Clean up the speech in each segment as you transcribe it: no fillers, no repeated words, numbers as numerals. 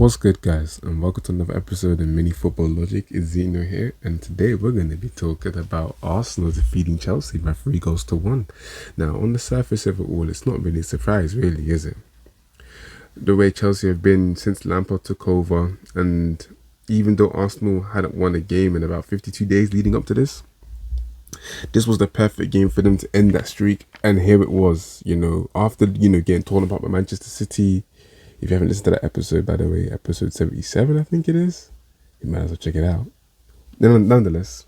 What's good, guys, and welcome to another episode of Mini Football Logic. It's Zeno here, and today we're going to be talking about Arsenal defeating Chelsea by 3 goals to 1. Now, on the surface of it all, it's not really a surprise, really, is it? The way Chelsea have been since Lampard took over, and even though Arsenal hadn't won a game in about 52 days leading up to this was the perfect game for them to end that streak, and here it was, after, getting torn apart by Manchester City. If you haven't listened to that episode, by the way, episode 77, I think it is, you might as well check it out. Nonetheless,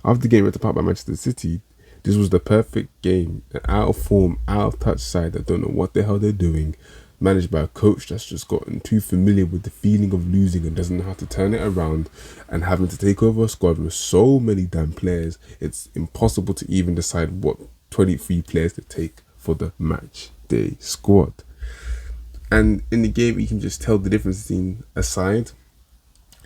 after getting ripped apart by Manchester City, this was the perfect game. An out of form, out of touch side that don't know what the hell they're doing, managed by a coach that's just gotten too familiar with the feeling of losing and doesn't know how to turn it around, and having to take over a squad with so many damn players, it's impossible to even decide what 23 players to take for the match day squad. And in the game, you can just tell the difference between a side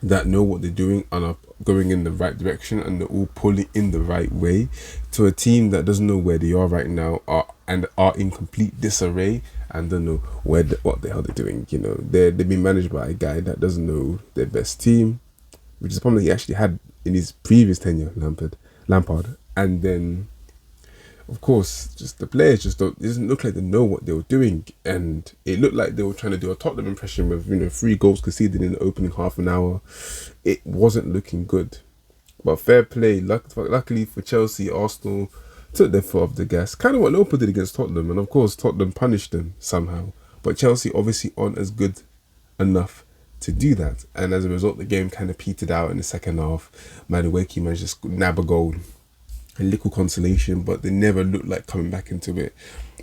that know what they're doing and are going in the right direction and they're all pulling in the right way, to a team that doesn't know where they are right now and are in complete disarray and don't know what the hell they're doing. They've been managed by a guy that doesn't know their best team, which is a problem he actually had in his previous tenure, Lampard. And then, of course, just the players it doesn't look like they know what they were doing, and it looked like they were trying to do a Tottenham impression with 3 goals conceded in the opening half an hour. It wasn't looking good, but fair play. Luckily for Chelsea, Arsenal took their foot off the gas, kind of what Liverpool did against Tottenham, and of course Tottenham punished them somehow. But Chelsea obviously aren't as good enough to do that, and as a result, the game kind of petered out in the second half. Madueke managed to nab a goal. A little consolation, but they never looked like coming back into it.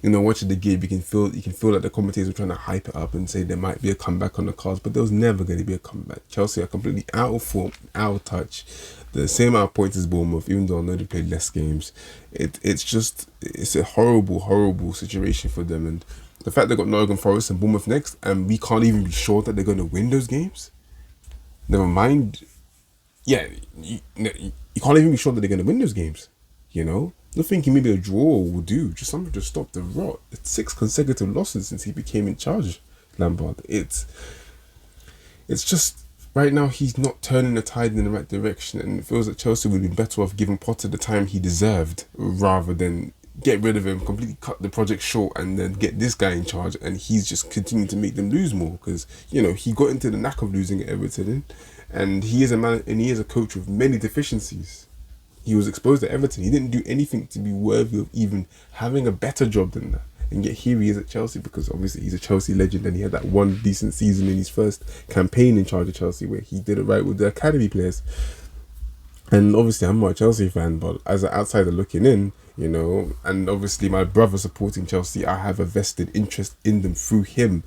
Watching the game, you can feel that the commentators were trying to hype it up and say there might be a comeback on the cards, but there was never going to be a comeback. Chelsea are completely out of form, out of touch. The same amount of points as Bournemouth, even though I know they played less games. It's a horrible situation for them, and the fact they got Nottingham Forest and Bournemouth next, and we can't even be sure that they're going to win those games. Never mind. Yeah, you can't even be sure that they're going to win those games. You're thinking maybe a draw will do. Just something to stop the rot. It's 6 consecutive losses since he became in charge, Lampard. It's just, right now, he's not turning the tide in the right direction, and it feels that Chelsea would be better off giving Potter the time he deserved, rather than get rid of him, completely cut the project short, and then get this guy in charge, and he's just continuing to make them lose more, because, he got into the knack of losing at Everton, and he is a man, and he is a coach with many deficiencies. He was exposed at Everton. He didn't do anything to be worthy of even having a better job than that. And yet here he is at Chelsea, because obviously he's a Chelsea legend, and he had that one decent season in his first campaign in charge of Chelsea where he did it right with the academy players. And obviously I'm not a Chelsea fan, but as an outsider looking in, and obviously my brother supporting Chelsea, I have a vested interest in them through him.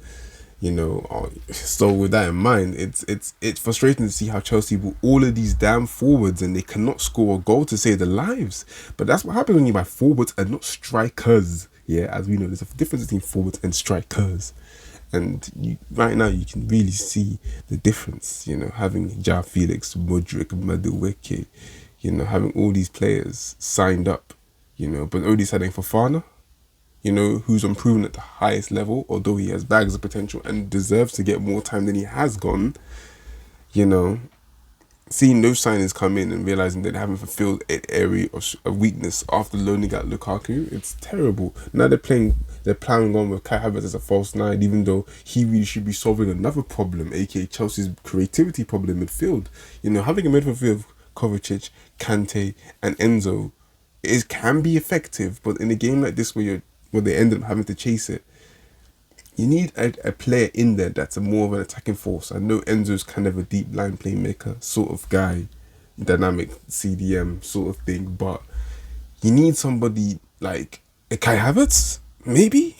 So with that in mind, it's frustrating to see how Chelsea bought all of these damn forwards and they cannot score a goal to save their lives. But that's what happens when you buy forwards and not strikers. Yeah, as we know, there's a difference between forwards and strikers. And right now you can really see the difference, having Ja Felix, Modric, Madueke, having all these players signed up, but only signing for Fofana, who's improving at the highest level, although he has bags of potential and deserves to get more time than he has gone. Seeing those signings come in and realizing that they haven't fulfilled an area of weakness after loaning out Lukaku, it's terrible. Now they're plowing on with Kai Havertz as a false 9, even though he really should be solving another problem, aka Chelsea's creativity problem in midfield. Having a midfield of Kovacic, Kante, and Enzo can be effective, but in a game like this where they end up having to chase it, you need a player in there that's more of an attacking force. I know Enzo's kind of a deep line playmaker sort of guy, dynamic CDM sort of thing, but you need somebody like a Kai Havertz, maybe?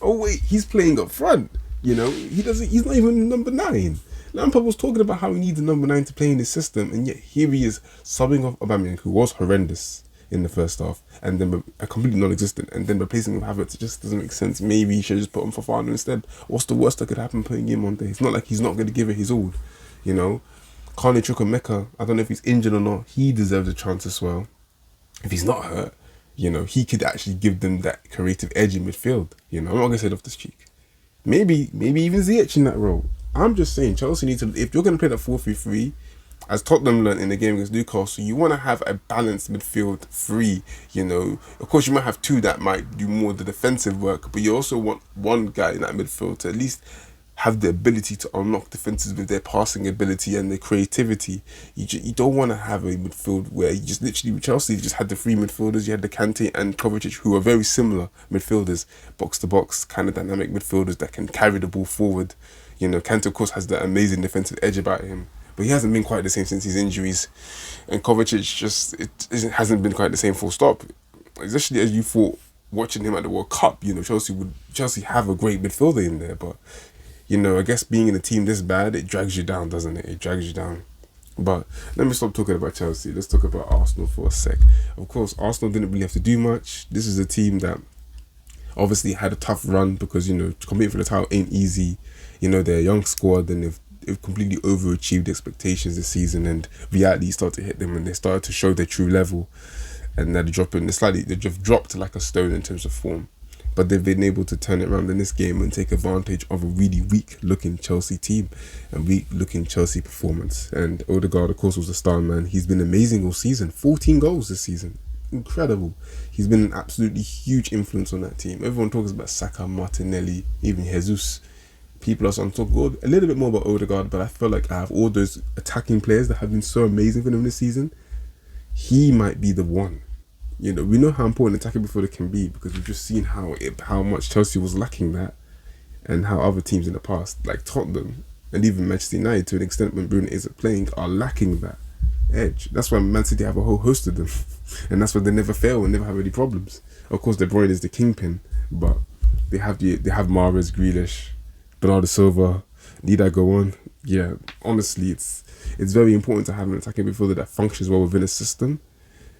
Oh wait, he's playing up front. He's not even number 9. Lampard was talking about how he needs a number 9 to play in his system, and yet here he is subbing off Aubameyang, who was horrendous in the first half, and then a completely non-existent, and then replacing him with Havertz. It just doesn't make sense. Maybe he should just put him for Fofana instead. What's the worst that could happen putting him on there? It's not like he's not going to give it his all, Carney Chukwuemeka, I don't know if he's injured or not, he deserves a chance as well. If he's not hurt, he could actually give them that creative edge in midfield. I'm not going to say it off the cheek. Maybe even Ziyech in that role. I'm just saying, Chelsea need to, if you're going to play that 4-3-3, as Tottenham learned in the game against Newcastle, you want to have a balanced midfield three. Of course, you might have two that might do more of the defensive work, but you also want one guy in that midfield to at least have the ability to unlock defenses with their passing ability and their creativity. You don't want to have a midfield where you just literally, Chelsea just had the three midfielders. You had the Kante and Kovacic, who are very similar midfielders, box to box, kind of dynamic midfielders that can carry the ball forward. Kante, of course, has that amazing defensive edge about him, but he hasn't been quite the same since his injuries. And Kovacic hasn't been quite the same full stop. Especially as you thought watching him at the World Cup, Chelsea have a great midfielder in there, but I guess being in a team this bad, it drags you down, doesn't it? It drags you down. But let me stop talking about Chelsea. Let's talk about Arsenal for a sec. Of course, Arsenal didn't really have to do much. This is a team that obviously had a tough run because, competing for the title ain't easy. They're a young squad and they've completely overachieved expectations this season, and reality started to hit them and they started to show their true level. And now they've dropped like a stone in terms of form. But they've been able to turn it around in this game and take advantage of a really weak-looking Chelsea team and weak-looking Chelsea performance. And Odegaard, of course, was a star man. He's been amazing all season. 14 goals this season. Incredible. He's been an absolutely huge influence on that team. Everyone talks about Saka, Martinelli, even Jesus. People are talking a little bit more about Odegaard, but I feel like I have all those attacking players that have been so amazing for them this season. He might be the one. We know how important attacking midfielder can be because we've just seen how much Chelsea was lacking that, and how other teams in the past, like Tottenham and even Manchester United to an extent when Bruno isn't playing, are lacking that edge. That's why Man City have a whole host of them, and that's why they never fail and never have any problems. Of course, De Bruyne is the kingpin, but they have Mahrez, Grealish, Bernardo Silva. Need I go on? Yeah, honestly, it's very important to have an attacking midfielder that functions well within a system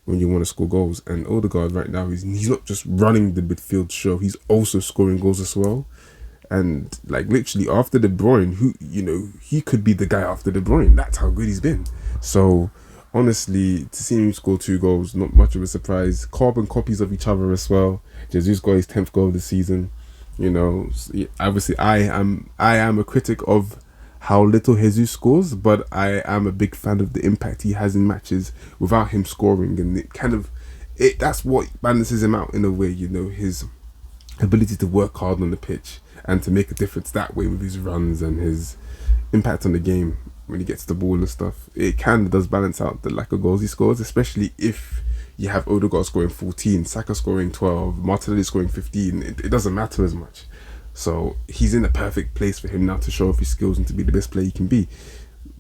when you want to score goals. And Odegaard right now, he's not just running the midfield show, he's also scoring goals as well. And like literally after De Bruyne, he could be the guy after De Bruyne. That's how good he's been. So honestly, to see him score 2 goals, not much of a surprise. Carbon copies of each other as well. Jesus got his 10th goal of the season. Obviously I am a critic of how little Jesus scores, but I am a big fan of the impact he has in matches without him scoring, and that's what balances him out in a way. His ability to work hard on the pitch and to make a difference that way with his runs and his impact on the game when he gets the ball and stuff. It kind of does balance out the lack of goals he scores, especially if you have Odegaard scoring 14, Saka scoring 12, Martinelli scoring 15. It doesn't matter as much. So he's in a perfect place for him now to show off his skills and to be the best player he can be.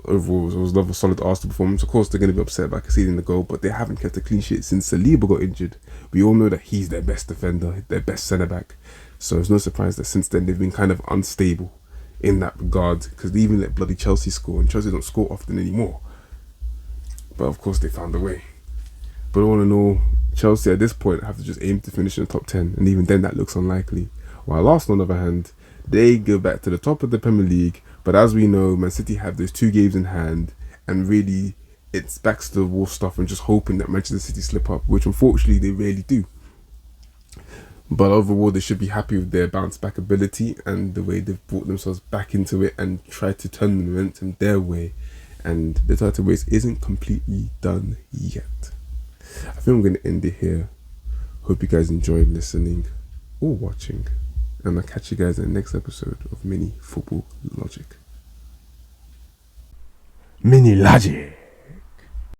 Overall, it was another solid Arsenal performance. Of course, they're going to be upset by conceding the goal, but they haven't kept a clean sheet since Saliba got injured. We all know that he's their best defender, their best centre-back. So it's no surprise that since then they've been kind of unstable in that regard, because they even let bloody Chelsea score, and Chelsea don't score often anymore. But of course, they found a way. But all in all, Chelsea at this point have to just aim to finish in the top 10, and even then that looks unlikely. While Arsenal, on the other hand, they go back to the top of the Premier League. But as we know, Man City have those 2 games in hand, and really it's back to the wall stuff and just hoping that Manchester City slip up, which unfortunately they rarely do. But overall, they should be happy with their bounce back ability and the way they've brought themselves back into it and tried to turn the momentum their way. And the title race isn't completely done yet. I think I'm going to end it here. Hope you guys enjoyed listening or watching. And I'll catch you guys in the next episode of Mini Football Logic. Mini Logic.